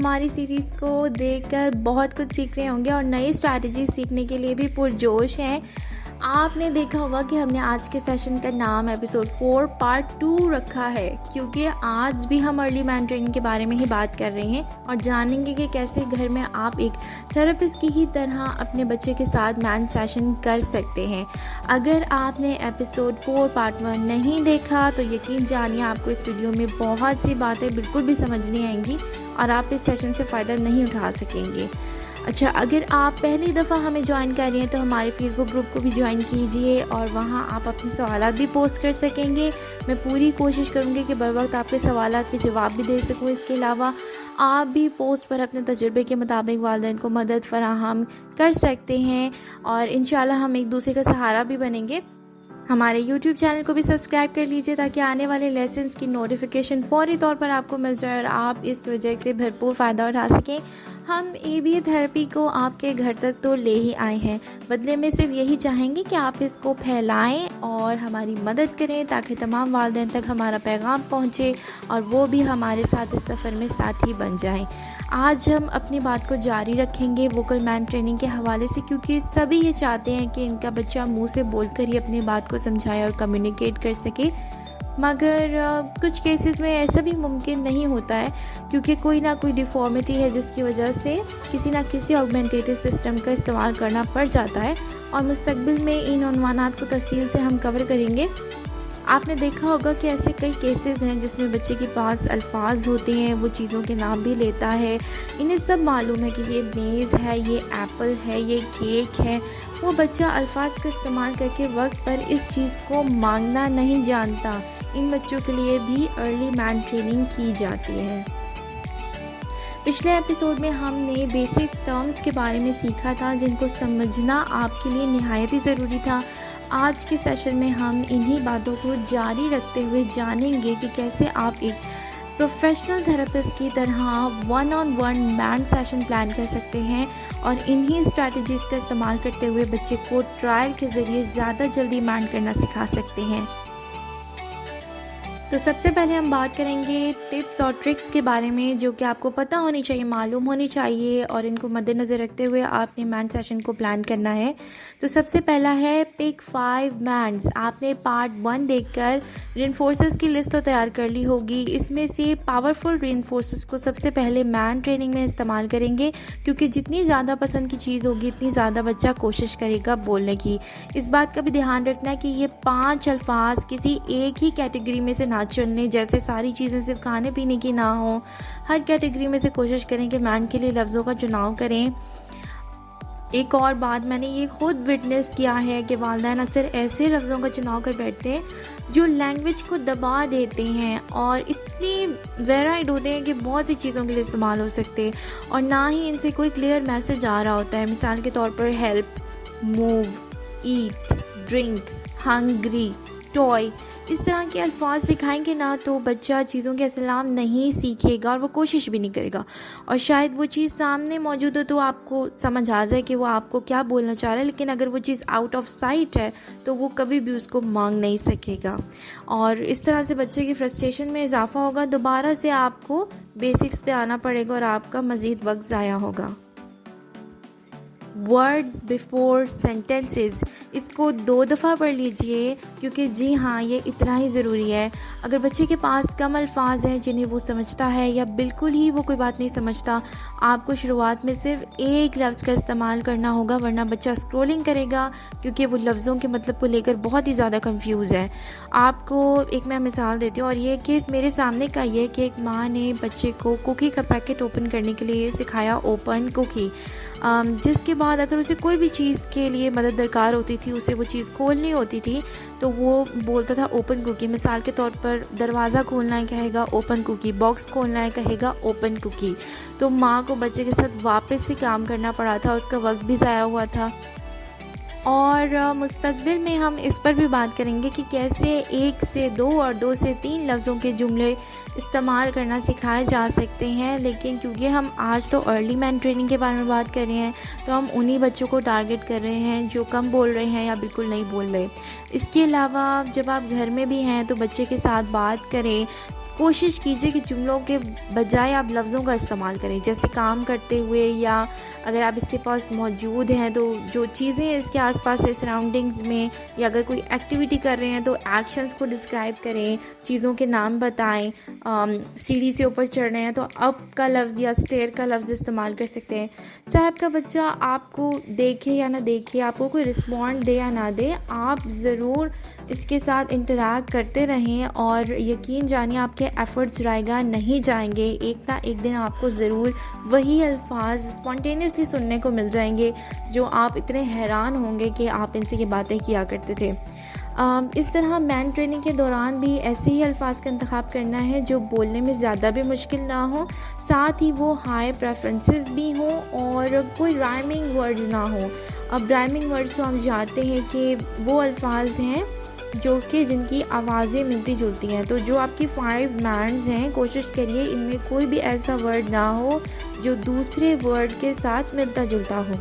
हमारी सीरीज़ को देखकर बहुत कुछ सीख रहे होंगे और नई स्ट्रैटेजी सीखने के लिए भी पुरजोश हैं। आपने देखा होगा कि हमने आज के सेशन का नाम एपिसोड 4 पार्ट 2 रखा है, क्योंकि आज भी हम अर्ली मैन ट्रेनिंग के बारे में ही बात कर रहे हैं और जानेंगे कि कैसे घर में आप एक थेरेपिस्ट की ही तरह अपने बच्चे के साथ मैन सेशन कर सकते हैं। अगर आपने एपिसोड 4 पार्ट 1 नहीं देखा तो यकीन जानिए आपको इस वीडियो में बहुत सी बातें बिल्कुल भी समझ नहीं आएंगी और आप इस सेशन से फ़ायदा नहीं उठा सकेंगे। अच्छा, अगर आप पहली दफ़ा हमें ज्वाइन कर रहे हैं तो हमारे फेसबुक ग्रुप को भी ज्वाइन कीजिए और वहाँ आप अपने सवालात भी पोस्ट कर सकेंगे। मैं पूरी कोशिश करूँगी कि बर वक्त आपके सवालात के जवाब भी दे सकूँ। इसके अलावा आप भी पोस्ट पर अपने तजुर्बे के मुताबिक वालिदैन को मदद फराहम कर सकते हैं और इंशाल्लाह हम एक दूसरे का सहारा भी बनेंगे। हमारे YouTube चैनल को भी सब्सक्राइब कर लीजिए ताकि आने वाले लेसन्स की नोटिफिकेशन फौरी तौर पर आपको मिल जाए और आप इस प्रोजेक्ट से भरपूर फ़ायदा उठा सकें। हम ABA थेरेपी को आपके घर तक तो ले ही आए हैं, बदले में सिर्फ यही चाहेंगे कि आप इसको फैलाएं और हमारी मदद करें ताकि तमाम वालिदैन तक हमारा पैगाम पहुंचे और वो भी हमारे साथ इस सफ़र में साथी बन जाएं। आज हम अपनी बात को जारी रखेंगे वोकल मैन ट्रेनिंग के हवाले से, क्योंकि सभी ये चाहते हैं कि इनका बच्चा मुंह से बोलकर ही अपनी बात को समझाए और कम्युनिकेट कर सके, मगर कुछ केसेस में ऐसा भी मुमकिन नहीं होता है क्योंकि कोई ना कोई डिफ़ॉर्मिटी है जिसकी वजह से किसी ना किसी ऑगमेंटेटिव सिस्टम का इस्तेमाल करना पड़ जाता है और मुस्तकबिल में इन उन्वानात को तफसील से हम कवर करेंगे। आपने देखा होगा कि ऐसे कई केसेस हैं जिसमें बच्चे के पास अल्फाज होते हैं, वो चीज़ों के नाम भी लेता है, इन्हें सब मालूम है कि ये मेज़ है, ये एप्पल है, ये केक है। वो बच्चा अल्फाज का इस्तेमाल करके वक्त पर इस चीज़ को मांगना नहीं जानता। इन बच्चों के लिए भी अर्ली मैन ट्रेनिंग की जाती है। पिछले एपिसोड में हमने बेसिक टर्म्स के बारे में सीखा था जिनको समझना आपके लिए निहायत ही ज़रूरी था। आज के सेशन में हम इन्हीं बातों को जारी रखते हुए जानेंगे कि कैसे आप एक प्रोफेशनल थेरेपिस्ट की तरह 1-on-1 मैन सेशन प्लान कर सकते हैं और इन्हीं स्ट्रैटेजीज़ का इस्तेमाल करते हुए बच्चे को ट्रायल के ज़रिए ज़्यादा जल्दी मैन करना सिखा सकते हैं। तो सबसे पहले हम बात करेंगे टिप्स और ट्रिक्स के बारे में जो कि आपको पता होनी चाहिए, मालूम होनी चाहिए और इनको मद्देनज़र रखते हुए आपने मैन सेशन को प्लान करना है। तो सबसे पहला है पिक 5 मैन्स। आपने पार्ट 1 देखकर रेनफोर्सेस की लिस्ट तो तैयार कर ली होगी। इसमें से पावरफुल रेनफोर्सेस को सबसे पहले मैन ट्रेनिंग में इस्तेमाल करेंगे, क्योंकि जितनी ज़्यादा पसंद की चीज़ होगी इतनी ज़्यादा बच्चा कोशिश करेगा बोलने की। इस बात का भी ध्यान रखना कि ये 5 अल्फाज किसी एक ही कैटेगरी में से ना चुनने, जैसे सारी चीज़ें सिर्फ खाने पीने की ना हो। हर कैटेगरी में से कोशिश करें कि मैन के लिए लफ्ज़ों का चुनाव करें। एक और बात मैंने ये खुद विटनेस किया है कि वालिदैन अक्सर ऐसे लफ्ज़ों का चुनाव कर बैठते हैं जो लैंग्वेज को दबा देते हैं और इतनी वेराइड होते हैं कि बहुत सी चीज़ों के लिए इस्तेमाल हो सकते हैं और ना ही इनसे कोई क्लियर मैसेज आ रहा होता है। मिसाल के तौर पर हेल्प, मूव, ईट, ड्रिंक, हंग्री, टॉय, इस तरह के अल्फाज सिखाएंगे ना तो बच्चा चीज़ों के असलाम नहीं सीखेगा और वो कोशिश भी नहीं करेगा और शायद वो चीज़ सामने मौजूद हो तो आपको समझ आ जाए कि वो आपको क्या बोलना चाह रहा है, लेकिन अगर वो चीज़ आउट ऑफ साइट है तो वो कभी भी उसको मांग नहीं सकेगा और इस तरह से बच्चे की फ्रस्ट्रेशन में इजाफा होगा। दोबारा से आपको बेसिक्स पे आना पड़ेगा और आपका मज़ीद वक्त ज़ाया होगा। वर्ड्स बिफोर सेंटेंसेस, इसको 2 दफ़ा पढ़ लीजिए क्योंकि जी हाँ ये इतना ही ज़रूरी है। अगर बच्चे के पास कम अल्फाज हैं जिन्हें वो समझता है या बिल्कुल ही वो कोई बात नहीं समझता, आपको शुरुआत में सिर्फ एक लफ्ज़ का इस्तेमाल करना होगा, वरना बच्चा स्क्रॉलिंग करेगा क्योंकि वो लफ्ज़ों के मतलब को लेकर बहुत ही ज़्यादा कंफ्यूज है। आपको एक मैं मिसाल देती हूँ और ये केस मेरे सामने का ये कि एक माँ ने बच्चे को कुकी का पैकेट ओपन करने के लिए सिखाया, ओपन कुकी, जिसके बाद अगर उसे कोई भी चीज़ के लिए मदद दरकार होती थी, उसे वो चीज़ खोलनी होती थी तो वो बोलता था ओपन कुकी। मिसाल के तौर पर दरवाज़ा खोलना है कहेगा ओपन कुकी, बॉक्स खोलना है कहेगा ओपन कुकी। तो माँ को बच्चे के साथ वापस से काम करना पड़ा था, उसका वक्त भी ज़ाया हुआ था। और मुस्तकबिल में हम इस पर भी बात करेंगे कि कैसे 1 से 2 और 2 से 3 लफ्ज़ों के जुमले इस्तेमाल करना सिखाए जा सकते हैं। लेकिन क्योंकि हम आज तो अर्ली मैन ट्रेनिंग के बारे में बात कर रहे हैं तो हम उन्हीं बच्चों को टारगेट कर रहे हैं जो कम बोल रहे हैं या बिल्कुल नहीं बोल रहे। इसके अलावा जब आप घर में भी हैं तो बच्चे के साथ बात करें, कोशिश कीजिए कि जुमलों के बजाय आप लफ्ज़ों का इस्तेमाल करें, जैसे काम करते हुए, या अगर आप इसके पास मौजूद हैं तो जो चीज़ें इसके आसपास है सराउंडिंग्स में, या अगर कोई एक्टिविटी कर रहे हैं तो एक्शंस को डिस्क्राइब करें, चीज़ों के नाम बताएं। सीढ़ी से ऊपर चढ़ रहे हैं तो अप का लफ्ज़ या स्टेयर का लफ्ज़ इस्तेमाल कर सकते हैं। चाहे आपका बच्चा आपको देखे या ना देखे, आपको कोई रिस्पॉन्ड दे या ना दे, आप ज़रूर इसके साथ इंटरैक्ट करते रहें और यकीन जानिए आपके एफ़र्ट्स रायगा नहीं जाएंगे। एक ना एक दिन आपको ज़रूर वही अल्फाज स्पॉन्टेनियसली सुनने को मिल जाएंगे जो आप इतने हैरान होंगे कि आप इनसे ये बातें किया करते थे। इस तरह मैन ट्रेनिंग के दौरान भी ऐसे ही अल्फाज का इंतखाब करना है जो बोलने में ज़्यादा भी मुश्किल ना हो, साथ ही वो हाई प्रेफरेंसेस भी हों और कोई राइमिंग वर्ड्स ना हो। अब राइमिंग वर्ड्स तो हम जानते हैं कि वो अल्फाज हैं जो कि जिनकी आवाज़ें मिलती जुलती हैं। तो जो आपकी 5 मैन्स हैं, कोशिश करिए इनमें कोई भी ऐसा वर्ड ना हो जो दूसरे वर्ड के साथ मिलता जुलता हो।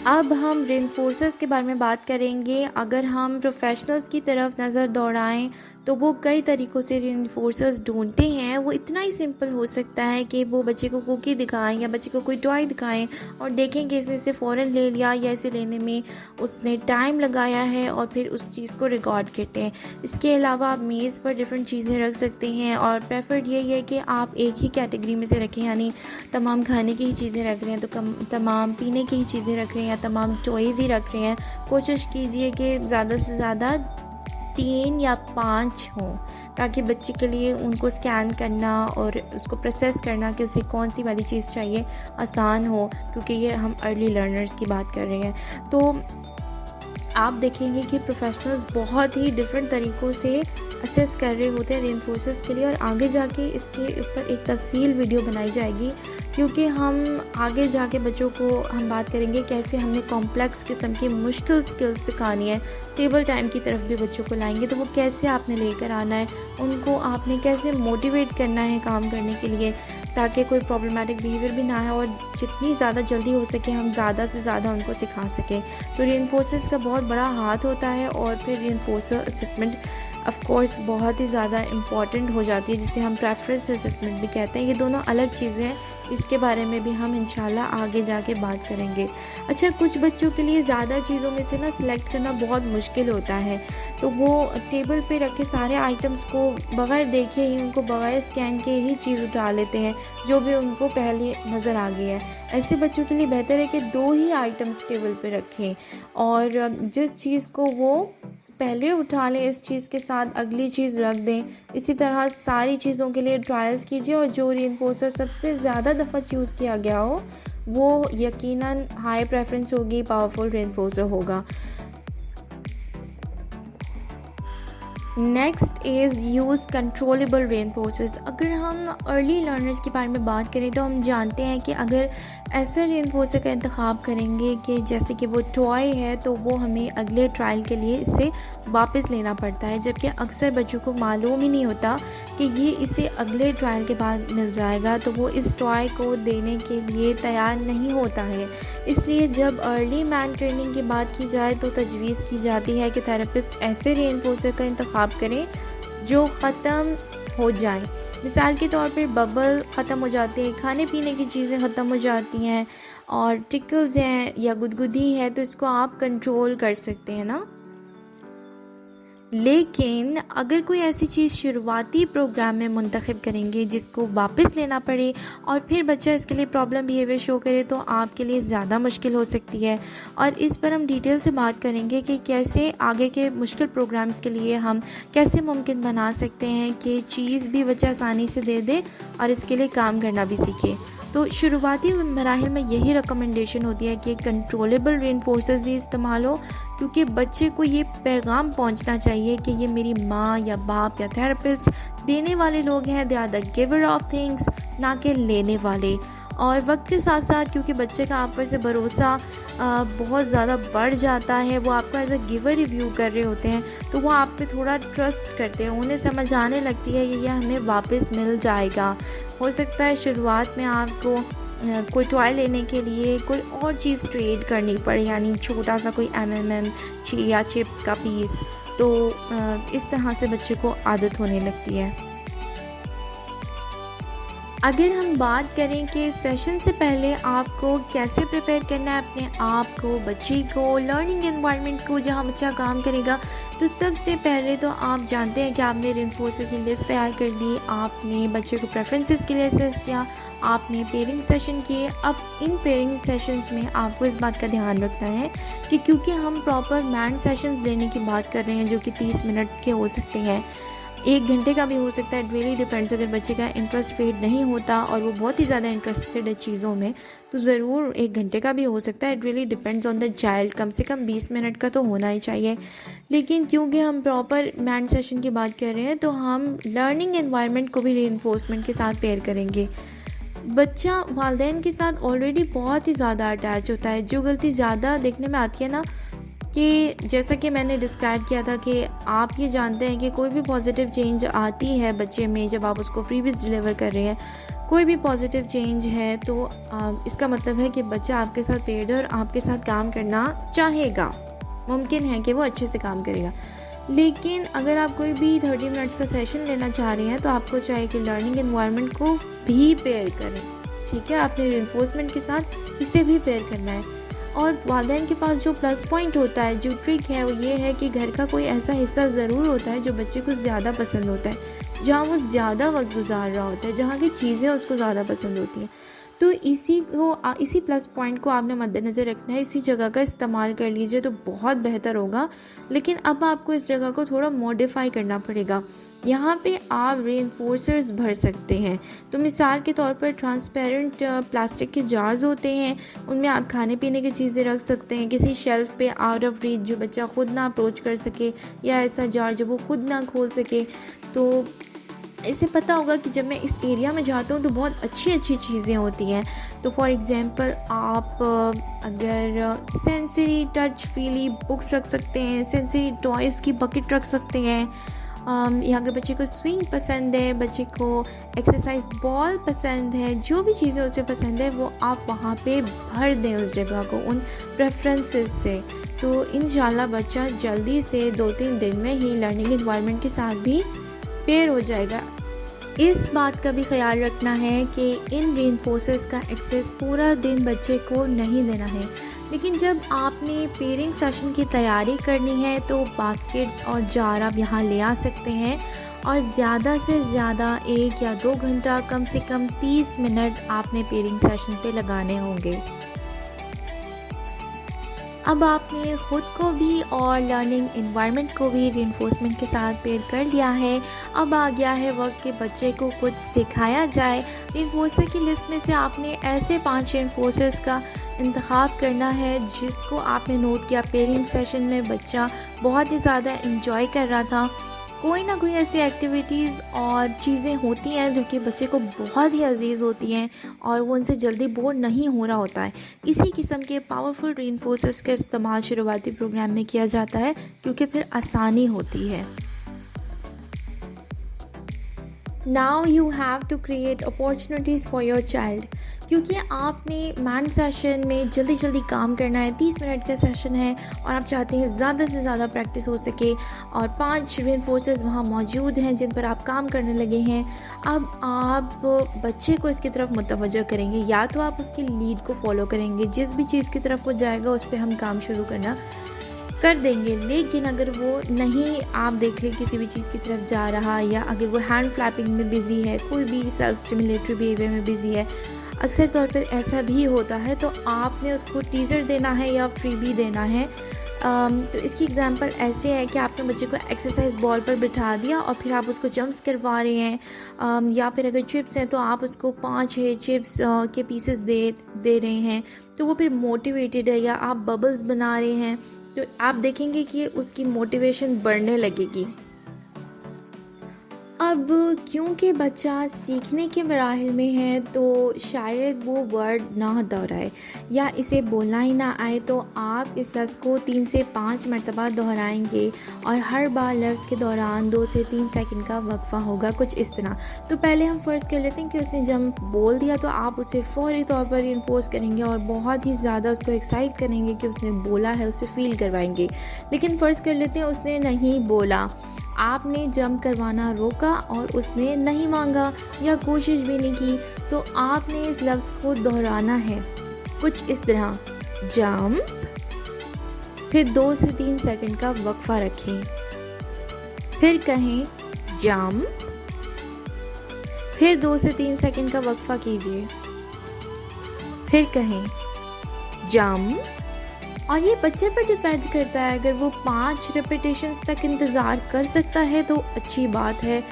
अब हम रेनफोर्सर्स के बारे में बात करेंगे। अगर हम प्रोफेशनल्स की तरफ नज़र दौड़ाएं तो वो कई तरीक़ों से रेनफोर्सर्स ढूंढते हैं। वो इतना ही सिंपल हो सकता है कि वो बच्चे को कुकी दिखाएं या बच्चे को कोई टॉय दिखाएं और देखें कि इसने इसे फ़ौरन ले लिया या इसे लेने में उसने टाइम लगाया है, और फिर उस चीज़ को रिकॉर्ड करते हैं। इसके अलावा आप मेज़ पर डिफरेंट चीज़ें रख सकते हैं और प्रेफर्ड यही है कि आप एक ही कैटेगरी में से रखें, यानी तमाम खाने की ही चीज़ें रख रहे हैं तो तमाम पीने की ही चीज़ें रख रहे हैं या तमाम टॉयज़ ही रख रहे हैं। कोशिश कीजिए कि ज़्यादा से ज़्यादा 3 या 5 हों, ताकि बच्चे के लिए उनको स्कैन करना और उसको प्रोसेस करना कि उसे कौन सी वाली चीज़ चाहिए आसान हो, क्योंकि ये हम अर्ली लर्नर्स की बात कर रहे हैं। तो आप देखेंगे कि प्रोफेशनल्स बहुत ही डिफरेंट तरीक़ों से असेस कर रहे होते हैं रेनफोर्सर्स के लिए, और आगे जाके इसके ऊपर एक तफसील वीडियो बनाई जाएगी, क्योंकि हम आगे जाके बच्चों को हम बात करेंगे कैसे हमने कॉम्प्लेक्स किस्म की मुश्किल स्किल्स सिखानी है। टेबल टाइम की तरफ भी बच्चों को लाएंगे तो वो कैसे आपने लेकर आना है, उनको आपने कैसे मोटिवेट करना है काम करने के लिए, ताकि कोई प्रॉब्लमेटिक बिहेवियर भी ना है और जितनी ज़्यादा जल्दी हो सके हम ज़्यादा से ज़्यादा उनको सिखा सकें। तो रेनफोर्सर्स का बहुत बड़ा हाथ होता है, और फिर रेनफोर्सर असेसमेंट ऑफ कोर्स बहुत ही ज़्यादा इम्पॉर्टेंट हो जाती है, जिसे हम प्रेफरेंस असेसमेंट भी कहते हैं। ये दोनों अलग चीज़ें हैं, इसके बारे में भी हम इंशाल्लाह आगे जाके बात करेंगे। अच्छा, कुछ बच्चों के लिए ज़्यादा चीज़ों में से ना सिलेक्ट करना बहुत मुश्किल होता है, तो वो टेबल पे रखे सारे आइटम्स को बग़ैर देखे ही, उनको बग़ैर स्कैन के ही चीज़ उठा लेते हैं जो भी उनको पहले नज़र आ गई है। ऐसे बच्चों के लिए बेहतर है कि 2 ही आइटम्स टेबल पे रखें, और जिस चीज़ को वो पहले उठा लें इस चीज़ के साथ अगली चीज़ रख दें। इसी तरह सारी चीज़ों के लिए ट्रायल्स कीजिए, और जो रेनफोर्सर सबसे ज़्यादा दफ़ा चूज़ किया गया हो वो यकीनन हाई प्रेफरेंस होगी, पावरफुल रेनफोर्सर होगा। Next is use controllable reinforcers. अगर हम अर्ली लर्नर्स के बारे में बात करें तो हम जानते हैं कि अगर ऐसे रेनफोर्सर का इंतखाब करेंगे कि जैसे कि वो टॉय है, तो वो हमें अगले ट्रायल के लिए इसे वापस लेना पड़ता है, जबकि अक्सर बच्चों को मालूम ही नहीं होता कि ये इसे अगले ट्रायल के बाद मिल जाएगा, तो वो इस टॉय को देने के लिए तैयार नहीं होता है। इसलिए जब अर्ली मैन ट्रेनिंग की बात की जाए तो तजवीज़ की जाती है कि थेरेपिस्ट ऐसे रेनफोर्सर का इंतखाब करें जो ख़त्म हो जाए। मिसाल के तौर पर बबल ख़त्म हो जाते हैं, खाने पीने की चीज़ें ख़त्म हो जाती हैं, और टिकल्स हैं या गुदगुदी है तो इसको आप कंट्रोल कर सकते हैं ना। लेकिन अगर कोई ऐसी चीज़ शुरुआती प्रोग्राम में मुंतखब करेंगे जिसको वापस लेना पड़े और फिर बच्चा इसके लिए प्रॉब्लम बिहेवियर शो करे, तो आपके लिए ज़्यादा मुश्किल हो सकती है। और इस पर हम डिटेल से बात करेंगे कि कैसे आगे के मुश्किल प्रोग्राम्स के लिए हम कैसे मुमकिन बना सकते हैं कि चीज़ भी बच्चा आसानी से दे दे और इसके लिए काम करना भी सीखे। तो शुरुआती मराहिल में यही रिकमेंडेशन होती है कि कंट्रोलेबल रेनफोर्सर्स ही इस्तेमाल हो, क्योंकि बच्चे को ये पैगाम पहुंचना चाहिए कि ये मेरी माँ या बाप या थेरेपिस्ट देने वाले लोग हैं, they are the giver of things, ना कि लेने वाले। और वक्त के साथ साथ क्योंकि बच्चे का आप पर से भरोसा बहुत ज़्यादा बढ़ जाता है, वो आपको एज अ गिवर रिव्यू कर रहे होते हैं, तो वो आप पे थोड़ा ट्रस्ट करते हैं, उन्हें समझ आने लगती है ये हमें वापस मिल जाएगा। हो सकता है शुरुआत में आपको कोई टॉय लेने के लिए कोई और चीज़ ट्रेड करनी पड़े, यानी छोटा सा कोई MM या चिप्स का पीस, तो इस तरह से बच्चे को आदत होने लगती है। अगर हम बात करें कि सेशन से पहले आपको कैसे प्रिपेयर करना है अपने आप को, बच्चे को, लर्निंग एनवायरनमेंट को जहाँ बच्चा काम करेगा, तो सबसे पहले तो आप जानते हैं कि आपने रेनफोर्सर की लिस्ट तैयार कर ली, आपने बच्चे को प्रेफरेंसेस के लिए असेस किया, आपने पेयरिंग सेशन किए। अब इन पेयरिंग सेशंस में आपको इस बात का ध्यान रखना है कि क्योंकि हम प्रॉपर मैंड सेशंस लेने की बात कर रहे हैं जो कि 30 मिनट के हो सकते हैं, 1 घंटे का भी हो सकता है, इट रियली डिपेंड्स। अगर बच्चे का इंटरेस्ट फेड नहीं होता और वो बहुत ही ज़्यादा इंटरेस्टेड है चीज़ों में, तो ज़रूर 1 घंटे का भी हो सकता है, it really depends on the child. कम से कम 20 मिनट का तो होना ही चाहिए। लेकिन क्योंकि हम प्रॉपर मैंड सेशन की बात कर रहे हैं, तो हम लर्निंग एनवायरनमेंट को भी रीइंफोर्समेंट के साथ पेयर करेंगे। बच्चा वालिदैन के साथ ऑलरेडी बहुत ही ज़्यादा अटैच होता है। जो गलती ज़्यादा देखने में आती है ना, कि जैसा कि मैंने डिस्क्राइब किया था कि आप ये जानते हैं कि कोई भी पॉजिटिव चेंज आती है बच्चे में जब आप उसको फ्रीबीज डिलीवर कर रहे हैं, कोई भी पॉजिटिव चेंज है तो इसका मतलब है कि बच्चा आपके साथ पेड है और आपके साथ काम करना चाहेगा। मुमकिन है कि वो अच्छे से काम करेगा। लेकिन अगर आप कोई भी 30 मिनट्स का सेशन लेना चाह रहे हैं तो आपको चाहिए कि लर्निंग एनवायरनमेंट को भी पेयर करें। ठीक है, आपने रिइंफोर्समेंट के साथ इसे भी पेयर करना है। और वालिदैन के पास जो प्लस पॉइंट होता है, जो ट्रिक है, वो ये है कि घर का कोई ऐसा हिस्सा ज़रूर होता है जो बच्चे को ज़्यादा पसंद होता है, जहाँ वो ज़्यादा वक्त गुजार रहा होता है, जहाँ की चीज़ें उसको ज़्यादा पसंद होती हैं। तो इसी प्लस पॉइंट को आपने मद्देनज़र रखना है, इसी जगह का इस्तेमाल कर लीजिए तो बहुत बेहतर होगा। लेकिन अब आपको इस जगह को थोड़ा मॉडिफाई करना पड़ेगा। यहाँ पे आप रेनफोर्सर्स भर सकते हैं। तो मिसाल के तौर पर ट्रांसपेरेंट प्लास्टिक के जार्स होते हैं, उनमें आप खाने पीने की चीज़ें रख सकते हैं किसी शेल्फ पे आउट ऑफ रीच, जो बच्चा खुद ना अप्रोच कर सके, या ऐसा जार जो वो खुद ना खोल सके। तो इसे पता होगा कि जब मैं इस एरिया में जाता हूँ तो बहुत अच्छी अच्छी चीज़ें होती हैं। तो फॉर एग्ज़ाम्पल आप अगर सेंसरी टच फीली बुक्स रख सकते हैं, सेंसरी टॉयज़ की बकेट रख सकते हैं, या अगर बच्चे को स्विंग पसंद है, बच्चे को एक्सरसाइज बॉल पसंद है, जो भी चीज़ें उसे पसंद है वो आप वहाँ पे भर दें उस जगह को उन प्रेफरेंसेस से। तो इंशाल्लाह बच्चा जल्दी से 2-3 दिन में ही लर्निंग एनवायरनमेंट के साथ भी पेयर हो जाएगा। इस बात का भी ख्याल रखना है कि इन रेनफोर्सर्स का एक्सेस पूरा दिन बच्चे को नहीं देना है। लेकिन जब आपने पेयरिंग सेशन की तैयारी करनी है तो बास्केट्स और जार आप यहाँ ले आ सकते हैं, और ज़्यादा से ज़्यादा 1 या 2 घंटा, कम से कम 30 मिनट आपने पेयरिंग सेशन पे लगाने होंगे। अब आपने ख़ुद को भी और लर्निंग एनवायरनमेंट को भी रीइंफोर्समेंट के साथ पेयर कर लिया है। अब आ गया है वक्त कि बच्चे को कुछ सिखाया जाए। रीइंफोर्सर की लिस्ट में से आपने ऐसे 5 रीइंफोर्सर्स का इंतखाब करना है जिसको आपने नोट किया पेयरिंग सेशन में बच्चा बहुत ही ज़्यादा इंजॉय कर रहा था। कोई ना कोई ऐसी एक्टिविटीज़ और चीज़ें होती हैं जो कि बच्चे को बहुत ही अजीज़ होती हैं और वो उनसे जल्दी बोर नहीं हो रहा होता है। इसी किस्म के पावरफुल रीइंफोर्सर्स का इस्तेमाल शुरुआती प्रोग्राम में किया जाता है क्योंकि फिर आसानी होती है। Now you have to create opportunities for your child, क्योंकि आपने मैंड सेशन में जल्दी जल्दी काम करना है। 30 मिनट का सेशन है और आप चाहते हैं ज़्यादा से ज़्यादा प्रैक्टिस हो सके, और 5 रीइंफोर्सर्स वहाँ मौजूद हैं जिन पर आप काम करने लगे हैं। अब आप बच्चे को इसकी तरफ मुतवज्जो करेंगे, या तो आप उसकी लीड को फॉलो करेंगे, जिस भी चीज़ की तरफ वो जाएगा उस पर हम काम शुरू करना कर देंगे। लेकिन अगर वो नहीं, आप देख रहे किसी भी चीज़ की तरफ जा रहा, या अगर वो हैंड फ्लैपिंग में बिज़ी है, कोई भी सेल्फ स्टिमुलेटरी बिहेवियर में बिज़ी है, अक्सर तौर पर ऐसा भी होता है, तो आपने उसको टीज़र देना है या फ्रीबी देना है। तो इसकी एग्जांपल ऐसे है कि आपने बच्चे को एक्सरसाइज बॉल पर बिठा दिया और फिर आप उसको जंप्स करवा रहे हैं, या फिर अगर चिप्स हैं तो आप उसको 5-6 चिप्स के पीसेस दे रहे हैं, तो वो फिर मोटिवेटेड है। या आप बबल्स बना रहे हैं तो आप देखेंगे कि उसकी मोटिवेशन बढ़ने लगेगी। अब क्योंकि बच्चा सीखने के मराहिल में है तो शायद वो वर्ड ना दोहराए या इसे बोलना ही ना आए, तो आप इस लफ्ज़ को 3 से 5 मरतबा दोहराएंगे और हर बार लफ्ज़ के दौरान 2 से 3 सेकंड का वक्फ़ा होगा, कुछ इस तरह। तो पहले हम फ़र्ज़ कर लेते हैं कि उसने जंप बोल दिया, तो आप उसे फ़ौरी तौर पर इन्फोर्स करेंगे और बहुत ही ज़्यादा उसको एक्साइट करेंगे कि उसने बोला है, उसे फ़ील करवाएंगे। लेकिन फ़र्ज़ कर लेते हैं उसने नहीं बोला, आपने जंप करवाना रोका और उसने नहीं मांगा या कोशिश भी नहीं की, तो आपने इस लफ्ज़ को दोहराना है कुछ इस तरह, जंप, फिर 2 से 3 सेकंड का वक्फा रखें, फिर कहें जंप, फिर 2 से 3 सेकंड का वक्फा कीजिए, फिर कहें जंप। और ये बच्चे पर डिपेंड करता है, अगर वो 5 रेपिटेशंस तक इंतज़ार कर सकता है तो अच्छी बात है,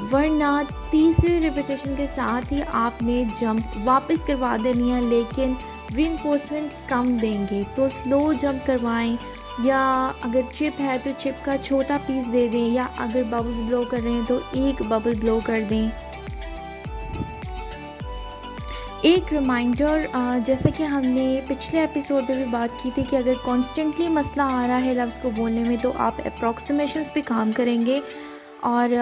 वरना तीसरे रेपिटेशन के साथ ही आपने जंप वापस करवा देनी है, लेकिन रीइंफोर्समेंट कम देंगे। तो स्लो जंप करवाएं, या अगर चिप है तो चिप का छोटा पीस दे दें, या अगर बबल्स ब्लो कर रहे हैं तो एक बबल ब्लो कर दें। एक रिमाइंडर, जैसा कि हमने पिछले एपिसोड में भी बात की थी कि अगर कॉन्स्टेंटली मसला आ रहा है लफ्ज़ को बोलने में तो आप अप्रॉक्सीमेशंस पे काम करेंगे, और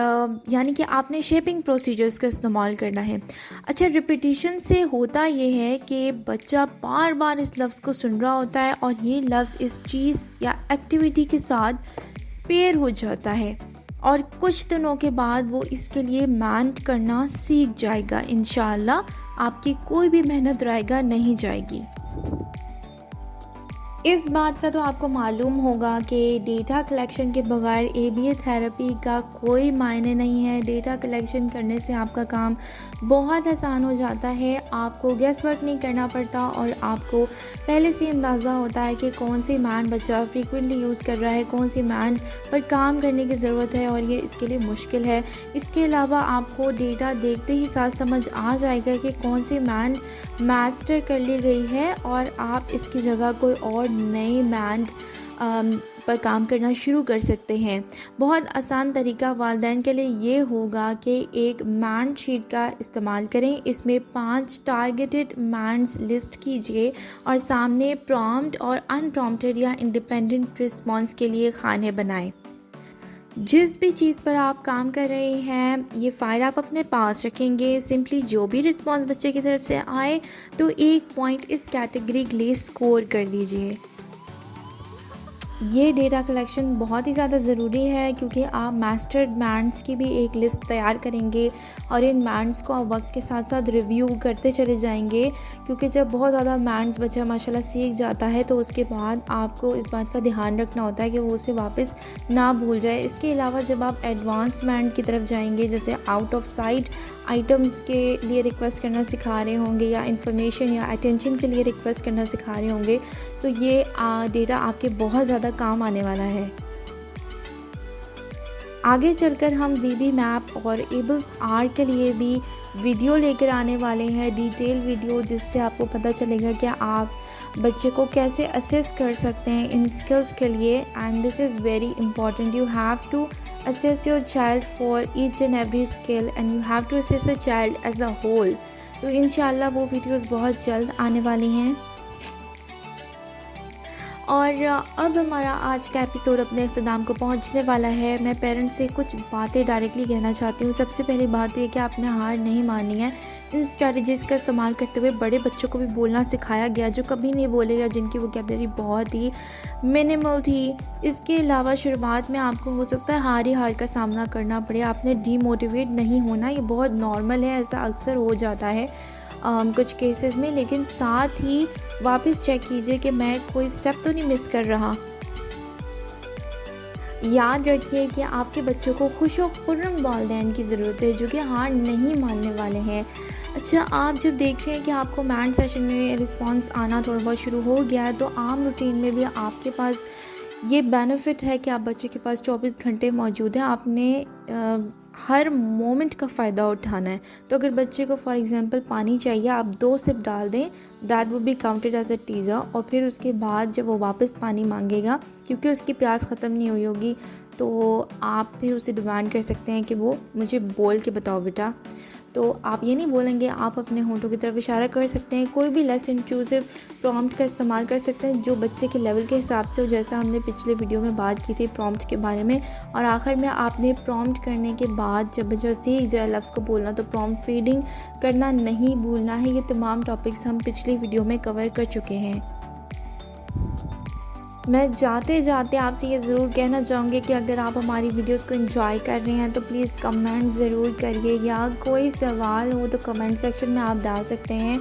यानी कि आपने शेपिंग प्रोसीजर्स का इस्तेमाल करना है। अच्छा, रिपीटिशन से होता ये है कि बच्चा बार बार इस लफ्ज़ को सुन रहा होता है और ये लफ्ज़ इस चीज़ या एक्टिविटी के साथ पेयर हो जाता है, और कुछ दिनों के बाद वो इसके लिए मेहनत करना सीख जाएगा। इंशाअल्लाह आपकी कोई भी मेहनत रायगा नहीं जाएगी। इस बात का तो आपको मालूम होगा कि डेटा कलेक्शन के बगैर ABA थेरेपी का कोई मायने नहीं है। डेटा कलेक्शन करने से आपका काम बहुत आसान हो जाता है, आपको गेस वर्क नहीं करना पड़ता और आपको पहले से अंदाज़ा होता है कि कौन सी मैन बच्चा फ्रीक्वेंटली यूज़ कर रहा है, कौन सी मैन पर काम करने की ज़रूरत है और ये इसके लिए मुश्किल है। इसके अलावा आपको डेटा देखते ही साथ समझ आ जाएगा कि कौन सी मैन मास्टर कर ली गई है और आप इसकी जगह कोई और नई मैंड पर काम करना शुरू कर सकते हैं। बहुत आसान तरीका वालिदैन के लिए ये होगा कि एक मैंड शीट का इस्तेमाल करें, इसमें 5 टारगेटेड मैंड्स लिस्ट कीजिए और सामने प्रॉम्प्ट और अनप्रॉम्प्टेड या इंडिपेंडेंट रिस्पॉन्स के लिए खाने बनाएं। जिस भी चीज़ पर आप काम कर रहे हैं ये फ़ाइल आप अपने पास रखेंगे। सिंपली जो भी रिस्पॉन्स बच्चे की तरफ से आए तो 1 पॉइंट इस कैटेगरी के लिए स्कोर कर दीजिए। ये डेटा कलेक्शन बहुत ही ज़्यादा ज़रूरी है क्योंकि आप मास्टर्ड मैंड्स की भी एक लिस्ट तैयार करेंगे और इन मैंड्स को आप वक्त के साथ साथ रिव्यू करते चले जाएंगे, क्योंकि जब बहुत ज़्यादा मैंड्स बच्चा माशाल्लाह सीख जाता है तो उसके बाद आपको इस बात का ध्यान रखना होता है कि वो उसे वापस ना भूल जाए। इसके अलावा जब आप एडवांस मैंड की तरफ जाएंगे, जैसे आउट ऑफ साइट आइटम्स के लिए रिक्वेस्ट करना सिखा रहे होंगे या इंफॉर्मेशन या अटेंशन के लिए रिक्वेस्ट करना सिखा रहे होंगे, तो ये डेटा आपके बहुत ज़्यादा काम आने वाला है। आगे चलकर हम VB मैप और एबल्स आर के लिए भी वीडियो लेकर आने वाले हैं, डिटेल वीडियो, जिससे आपको पता चलेगा कि आप बच्चे को कैसे असेस कर सकते हैं इन स्किल्स के लिए। And this is very important, you have to assess your child for each and every skill and you have to assess a child as a whole। तो इंशाल्लाह वो वीडियोस बहुत जल्द आने वाली हैं। और अब हमारा आज का एपिसोड अपने इख्तिताम को पहुंचने वाला है। मैं पेरेंट्स से कुछ बातें डायरेक्टली कहना चाहती हूँ। सबसे पहली बात ये कि आपने हार नहीं माननी है। इन स्ट्रेटजीज़ का इस्तेमाल करते हुए बड़े बच्चों को भी बोलना सिखाया गया जो कभी नहीं बोले या जिनकी वोकैबुलरी बहुत ही मिनिमल थी। इसके अलावा शुरुआत में आपको हो सकता है हार ही हार का सामना करना पड़े, आपने डीमोटिवेट नहीं होना, ये बहुत नॉर्मल है, ऐसा अक्सर हो जाता है कुछ केसेस में। लेकिन साथ ही वापस चेक कीजिए कि मैं कोई स्टेप तो नहीं मिस कर रहा। याद रखिए कि आपके बच्चों को खुश और खुर्रम वालिदैन की ज़रूरत है जो कि हार नहीं मानने वाले हैं। अच्छा, आप जब देख रहे हैं कि आपको मैंड सेशन में रिस्पांस आना थोड़ा बहुत शुरू हो गया है, तो आम रूटीन में भी आपके पास ये बेनिफिट है कि आप बच्चे के पास 24 घंटे मौजूद है। आपने हर मोमेंट का फ़ायदा उठाना है। तो अगर बच्चे को फॉर एग्ज़ाम्पल पानी चाहिए, आप 2 सिप डाल दें, that would be counted as a teaser. और फिर उसके बाद जब वो वापस पानी मांगेगा, क्योंकि उसकी प्यास ख़त्म नहीं हुई होगी, तो आप फिर उसे डिमांड कर सकते हैं कि वो मुझे बोल के बताओ बेटा। तो आप ये नहीं बोलेंगे, आप अपने होंठों की तरफ इशारा कर सकते हैं। कोई भी लेस इंट्रूसिव प्रॉम्प्ट का इस्तेमाल कर सकते हैं जो बच्चे के लेवल के हिसाब से हो, जैसा हमने पिछले वीडियो में बात की थी प्रॉम्प्ट के बारे में। और आखिर में आपने प्रॉम्प्ट करने के बाद जब बच्चा सीख जाए लफ्ज़ को बोलना, तो प्रॉम्प्ट फीडिंग करना नहीं भूलना है। ये तमाम टॉपिक्स हम पिछली वीडियो में कवर कर चुके हैं। मैं जाते जाते आपसे ये ज़रूर कहना चाहूँगी कि अगर आप हमारी वीडियोस को एंजॉय कर रहे हैं तो प्लीज़ कमेंट ज़रूर करिए, या कोई सवाल हो तो कमेंट सेक्शन में आप डाल सकते हैं।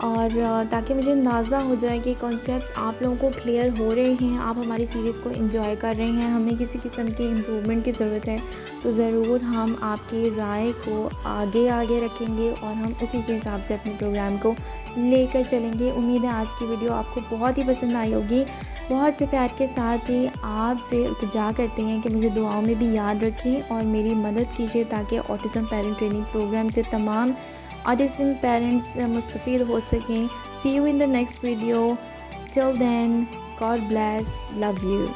और ताकि मुझे अंदाज़ा हो जाए कि कॉन्सेप्ट आप लोगों को क्लियर हो रहे हैं, आप हमारी सीरीज़ को एंजॉय कर रहे हैं, हमें किसी किस्म की इम्प्रूवमेंट की ज़रूरत है, तो ज़रूर हम आपकी राय को आगे रखेंगे और हम उसी के हिसाब से अपने प्रोग्राम को लेकर चलेंगे। उम्मीद है आज की वीडियो आपको बहुत ही पसंद आई होगी। बहुत से प्यार के साथ ही आपसे इल्तिजा करते हैं कि मुझे दुआओं में भी याद रखें और मेरी मदद कीजिए ताकि ऑटिज़म पेरेंट ट्रेनिंग प्रोग्राम से तमाम ऑटिज़म पेरेंट्स मुस्तफ़ीद हो सकें। See you in the next video. Till then, God bless, love you.